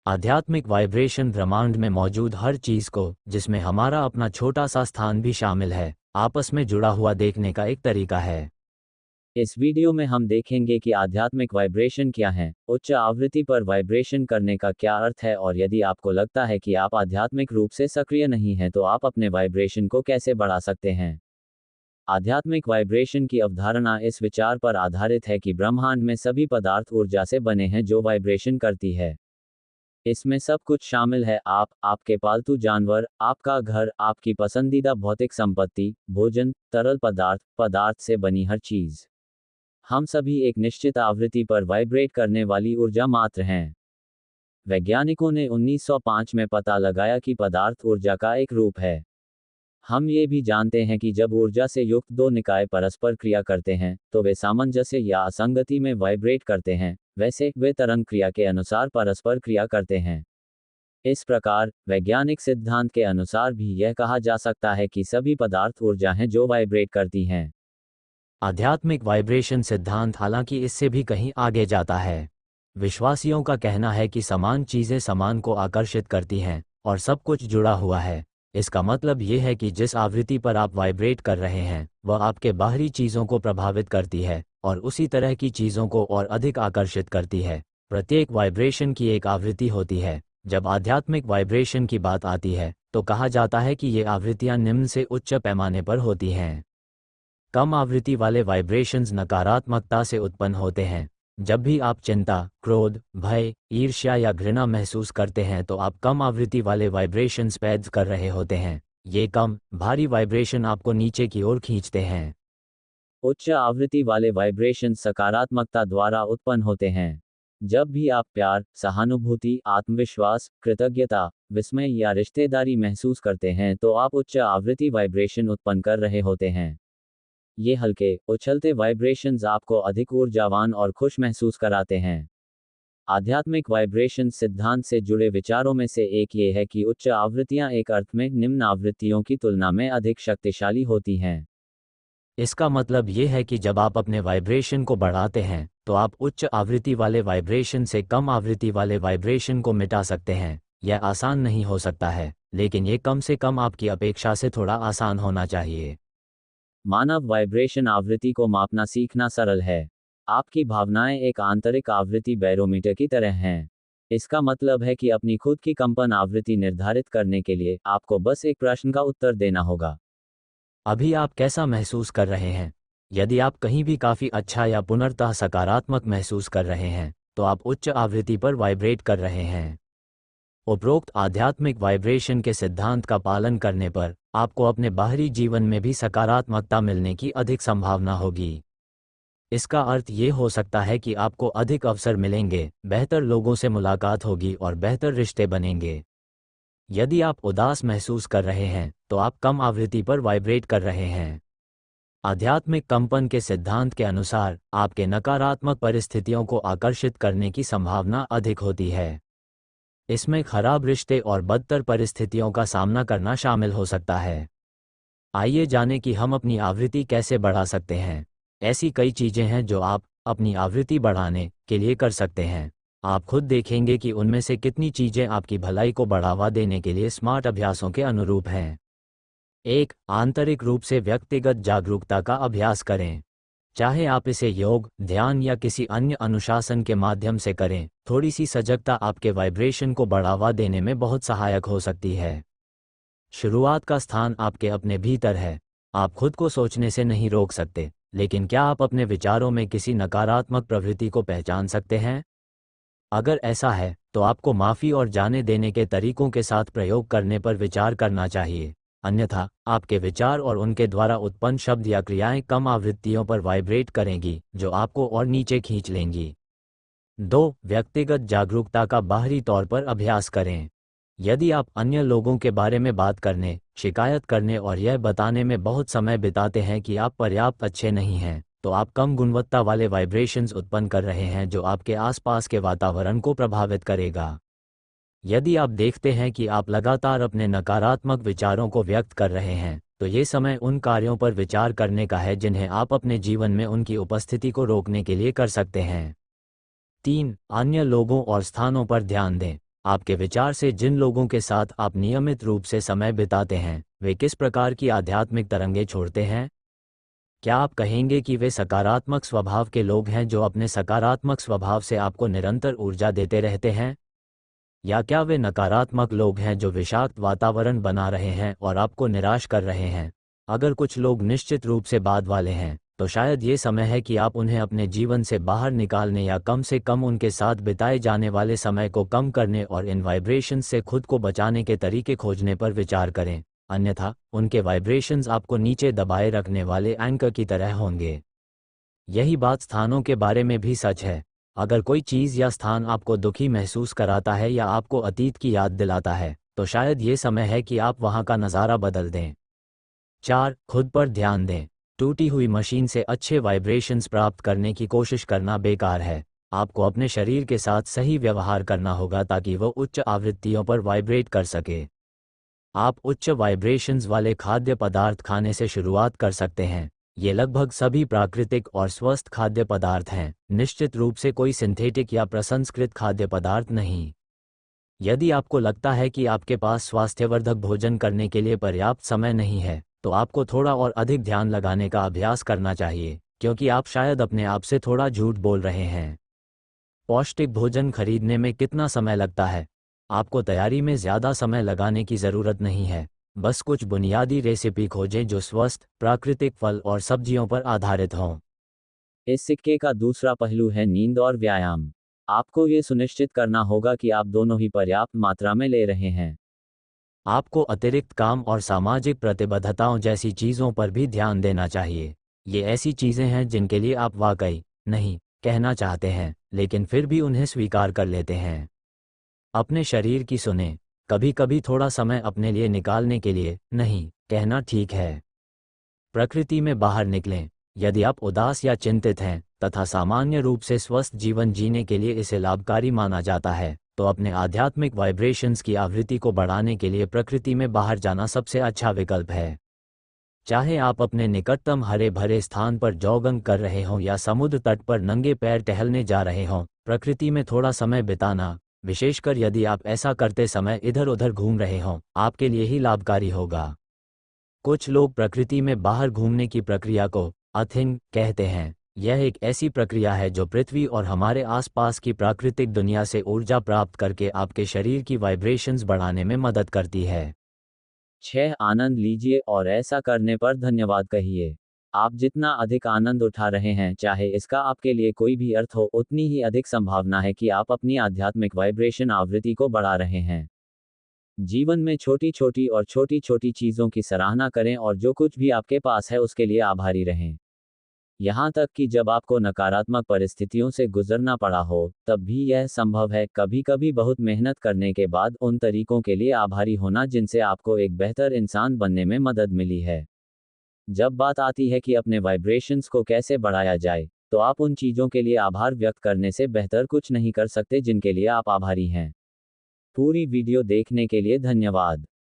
आध्यात्मिक वाइब्रेशन ब्रह्मांड में मौजूद हर चीज को, जिसमें हमारा अपना छोटा सा स्थान भी शामिल है, आपस में जुड़ा हुआ देखने का एक तरीका है। इस वीडियो में हम देखेंगे कि आध्यात्मिक वाइब्रेशन क्या है, उच्च आवृत्ति पर वाइब्रेशन करने का क्या अर्थ है, और यदि आपको लगता है कि आप आध्यात्मिक रूप से सक्रिय नहीं हैं तो आप अपने वाइब्रेशन को कैसे बढ़ा सकते हैं। आध्यात्मिक वाइब्रेशन की अवधारणा इस विचार पर आधारित है कि ब्रह्मांड में सभी पदार्थ ऊर्जा से बने हैं जो वाइब्रेशन करती है। इसमें सब कुछ शामिल है, आप, आपके पालतू जानवर, आपका घर, आपकी पसंदीदा भौतिक संपत्ति, भोजन, तरल पदार्थ से बनी हर चीज। हम सभी एक निश्चित आवृत्ति पर वाइब्रेट करने वाली ऊर्जा मात्र हैं। वैज्ञानिकों ने 1905 में पता लगाया कि पदार्थ ऊर्जा का एक रूप है। हम ये भी जानते हैं कि जब ऊर्जा से युक्त दो निकाय परस्पर क्रिया करते हैं तो वे सामंजस्य या असंगति में वाइब्रेट करते हैं, वैसे वे तरंग क्रिया के अनुसार परस्पर क्रिया करते हैं। इस प्रकार वैज्ञानिक सिद्धांत के अनुसार भी यह कहा जा सकता है कि सभी पदार्थ ऊर्जा हैं जो वाइब्रेट करती हैं। आध्यात्मिक वाइब्रेशन सिद्धांत हालांकि इससे भी कहीं आगे जाता है। विश्वासियों का कहना है कि समान चीजें समान को आकर्षित करती हैं और सब कुछ जुड़ा हुआ है। इसका मतलब ये है कि जिस आवृत्ति पर आप वाइब्रेट कर रहे हैं वह आपके बाहरी चीज़ों को प्रभावित करती है और उसी तरह की चीज़ों को और अधिक आकर्षित करती है। प्रत्येक वाइब्रेशन की एक आवृत्ति होती है। जब आध्यात्मिक वाइब्रेशन की बात आती है तो कहा जाता है कि ये आवृत्तियां निम्न से उच्च पैमाने पर होती हैं। कम आवृत्ति वाले वाइब्रेशंस नकारात्मकता से उत्पन्न होते हैं। जब भी आप चिंता, क्रोध, भय, ईर्ष्या या घृणा महसूस करते हैं तो आप कम आवृत्ति वाले वाइब्रेशंस पैदा कर रहे होते हैं। ये कम, भारी वाइब्रेशन आपको नीचे की ओर खींचते हैं। उच्च आवृत्ति वाले वाइब्रेशन सकारात्मकता द्वारा उत्पन्न होते हैं। जब भी आप प्यार, सहानुभूति, आत्मविश्वास, कृतज्ञता, विस्मय या रिश्तेदारी महसूस करते हैं तो आप उच्च आवृत्ति वाइब्रेशन उत्पन्न कर रहे होते हैं। ये हल्के, उछलते वाइब्रेशंस आपको अधिक ऊर्जावान और खुश महसूस कराते हैं। आध्यात्मिक वाइब्रेशन सिद्धांत से जुड़े विचारों में से एक ये है कि उच्च आवृत्तियां एक अर्थ में निम्न आवृत्तियों की तुलना में अधिक शक्तिशाली होती हैं। इसका मतलब ये है कि जब आप अपने वाइब्रेशन को बढ़ाते हैं तो आप उच्च आवृत्ति वाले वाइब्रेशन से कम आवृत्ति वाले वाइब्रेशन को मिटा सकते हैं। यह आसान नहीं हो सकता है, लेकिन ये कम से कम आपकी अपेक्षा से थोड़ा आसान होना चाहिए। मानव वाइब्रेशन आवृत्ति को मापना सीखना सरल है। आपकी भावनाएं एक आंतरिक आवृत्ति बैरोमीटर की तरह हैं। इसका मतलब है कि अपनी खुद की कंपन आवृत्ति निर्धारित करने के लिए आपको बस एक प्रश्न का उत्तर देना होगा। अभी आप कैसा महसूस कर रहे हैं? यदि आप कहीं भी काफ़ी अच्छा या पूर्णतः सकारात्मक महसूस कर रहे हैं तो आप उच्च आवृत्ति पर वाइब्रेट कर रहे हैं। उपरोक्त आध्यात्मिक वाइब्रेशन के सिद्धांत का पालन करने पर आपको अपने बाहरी जीवन में भी सकारात्मकता मिलने की अधिक संभावना होगी। इसका अर्थ ये हो सकता है कि आपको अधिक अवसर मिलेंगे, बेहतर लोगों से मुलाकात होगी और बेहतर रिश्ते बनेंगे। यदि आप उदास महसूस कर रहे हैं तो आप कम आवृत्ति पर वाइब्रेट कर रहे हैं। आध्यात्मिक कंपन के सिद्धांत के अनुसार आपके नकारात्मक परिस्थितियों को आकर्षित करने की संभावना अधिक होती है। इसमें खराब रिश्ते और बदतर परिस्थितियों का सामना करना शामिल हो सकता है। आइए जानें कि हम अपनी आवृत्ति कैसे बढ़ा सकते हैं। ऐसी कई चीज़ें हैं जो आप अपनी आवृत्ति बढ़ाने के लिए कर सकते हैं। आप खुद देखेंगे कि उनमें से कितनी चीज़ें आपकी भलाई को बढ़ावा देने के लिए स्मार्ट अभ्यासों के अनुरूप हैं। 1. आंतरिक रूप से व्यक्तिगत जागरूकता का अभ्यास करें। चाहे आप इसे योग, ध्यान या किसी अन्य अनुशासन के माध्यम से करें, थोड़ी सी सजगता आपके वाइब्रेशन को बढ़ावा देने में बहुत सहायक हो सकती है। शुरुआत का स्थान आपके अपने भीतर है। आप खुद को सोचने से नहीं रोक सकते, लेकिन क्या आप अपने विचारों में किसी नकारात्मक प्रवृत्ति को पहचान सकते हैं? अगर ऐसा है तो आपको माफ़ी और जाने देने के तरीकों के साथ प्रयोग करने पर विचार करना चाहिए। अन्यथा आपके विचार और उनके द्वारा उत्पन्न शब्द या क्रियाएं कम आवृत्तियों पर वाइब्रेट करेंगी जो आपको और नीचे खींच लेंगी। 2. व्यक्तिगत जागरूकता का बाहरी तौर पर अभ्यास करें। यदि आप अन्य लोगों के बारे में बात करने, शिकायत करने और यह बताने में बहुत समय बिताते हैं कि आप पर्याप्त अच्छे नहीं हैं, तो आप कम गुणवत्ता वाले वाइब्रेशंस उत्पन्न कर रहे हैं जो आपके आसपास के वातावरण को प्रभावित करेगा। यदि आप देखते हैं कि आप लगातार अपने नकारात्मक विचारों को व्यक्त कर रहे हैं, तो ये समय उन कार्यों पर विचार करने का है जिन्हें आप अपने जीवन में उनकी उपस्थिति को रोकने के लिए कर सकते हैं। 3. अन्य लोगों और स्थानों पर ध्यान दें। आपके विचार से जिन लोगों के साथ आप नियमित रूप से समय बिताते हैं, वे किस प्रकार की आध्यात्मिक तरंगे छोड़ते हैं? क्या आप कहेंगे कि वे सकारात्मक स्वभाव के लोग हैं जो अपने सकारात्मक स्वभाव से आपको निरंतर ऊर्जा देते रहते हैं? या क्या वे नकारात्मक लोग हैं जो विषाक्त वातावरण बना रहे हैं और आपको निराश कर रहे हैं? अगर कुछ लोग निश्चित रूप से बाद वाले हैं, तो शायद ये समय है कि आप उन्हें अपने जीवन से बाहर निकालने या कम से कम उनके साथ बिताए जाने वाले समय को कम करने और इन वाइब्रेशंस से खुद को बचाने के तरीके खोजने पर विचार करें। अन्यथा उनके वाइब्रेशंस आपको नीचे दबाए रखने वाले एंकर की तरह होंगे। यही बात स्थानों के बारे में भी सच है। अगर कोई चीज़ या स्थान आपको दुखी महसूस कराता है या आपको अतीत की याद दिलाता है, तो शायद ये समय है कि आप वहाँ का नज़ारा बदल दें। 4. खुद पर ध्यान दें। टूटी हुई मशीन से अच्छे वाइब्रेशंस प्राप्त करने की कोशिश करना बेकार है। आपको अपने शरीर के साथ सही व्यवहार करना होगा ताकि वो उच्च आवृत्तियों पर वाइब्रेट कर सके। आप उच्च वाइब्रेशंस वाले खाद्य पदार्थ खाने से शुरुआत कर सकते हैं। ये लगभग सभी प्राकृतिक और स्वस्थ खाद्य पदार्थ हैं, निश्चित रूप से कोई सिंथेटिक या प्रसंस्कृत खाद्य पदार्थ नहीं। यदि आपको लगता है कि आपके पास स्वास्थ्यवर्धक भोजन करने के लिए पर्याप्त समय नहीं है, तो आपको थोड़ा और अधिक ध्यान लगाने का अभ्यास करना चाहिए, क्योंकि आप शायद अपने आप से थोड़ा झूठ बोल रहे हैं। पौष्टिक भोजन खरीदने में कितना समय लगता है? आपको तैयारी में ज़्यादा समय लगाने की ज़रूरत नहीं है। बस कुछ बुनियादी रेसिपी खोजें जो स्वस्थ, प्राकृतिक फल और सब्जियों पर आधारित हों। इस सिक्के का दूसरा पहलू है नींद और व्यायाम। आपको ये सुनिश्चित करना होगा कि आप दोनों ही पर्याप्त मात्रा में ले रहे हैं। आपको अतिरिक्त काम और सामाजिक प्रतिबद्धताओं जैसी चीज़ों पर भी ध्यान देना चाहिए। ये ऐसी चीज़ें हैं जिनके लिए आप वाकई नहीं कहना चाहते हैं, लेकिन फिर भी उन्हें स्वीकार कर लेते हैं। अपने शरीर की सुने। कभी कभी थोड़ा समय अपने लिए निकालने के लिए नहीं कहना ठीक है। प्रकृति में बाहर निकलें। यदि आप उदास या चिंतित हैं तथा सामान्य रूप से स्वस्थ जीवन जीने के लिए इसे लाभकारी माना जाता है, तो अपने आध्यात्मिक वाइब्रेशंस की आवृत्ति को बढ़ाने के लिए प्रकृति में बाहर जाना सबसे अच्छा विकल्प है। चाहे आप अपने निकटतम हरे भरे स्थान पर जॉगिंग कर रहे हों या समुद्र तट पर नंगे पैर टहलने जा रहे हों, प्रकृति में थोड़ा समय बिताना, विशेषकर यदि आप ऐसा करते समय इधर उधर घूम रहे हों, आपके लिए ही लाभकारी होगा। कुछ लोग प्रकृति में बाहर घूमने की प्रक्रिया को अर्थिंग कहते हैं। यह एक ऐसी प्रक्रिया है जो पृथ्वी और हमारे आसपास की प्राकृतिक दुनिया से ऊर्जा प्राप्त करके आपके शरीर की वाइब्रेशंस बढ़ाने में मदद करती है। 6. आनंद लीजिए और ऐसा करने पर धन्यवाद कहिए। आप जितना अधिक आनंद उठा रहे हैं, चाहे इसका आपके लिए कोई भी अर्थ हो, उतनी ही अधिक संभावना है कि आप अपनी आध्यात्मिक वाइब्रेशन आवृत्ति को बढ़ा रहे हैं। जीवन में छोटी छोटी चीज़ों की सराहना करें और जो कुछ भी आपके पास है उसके लिए आभारी रहें। यहाँ तक कि जब आपको नकारात्मक परिस्थितियों से गुजरना पड़ा हो, तब भी यह संभव है। कभी कभी बहुत मेहनत करने के बाद उन तरीकों के लिए आभारी होना जिनसे आपको एक बेहतर इंसान बनने में मदद मिली है। जब बात आती है कि अपने वाइब्रेशंस को कैसे बढ़ाया जाए, तो आप उन चीज़ों के लिए आभार व्यक्त करने से बेहतर कुछ नहीं कर सकते जिनके लिए आप आभारी हैं। पूरी वीडियो देखने के लिए धन्यवाद।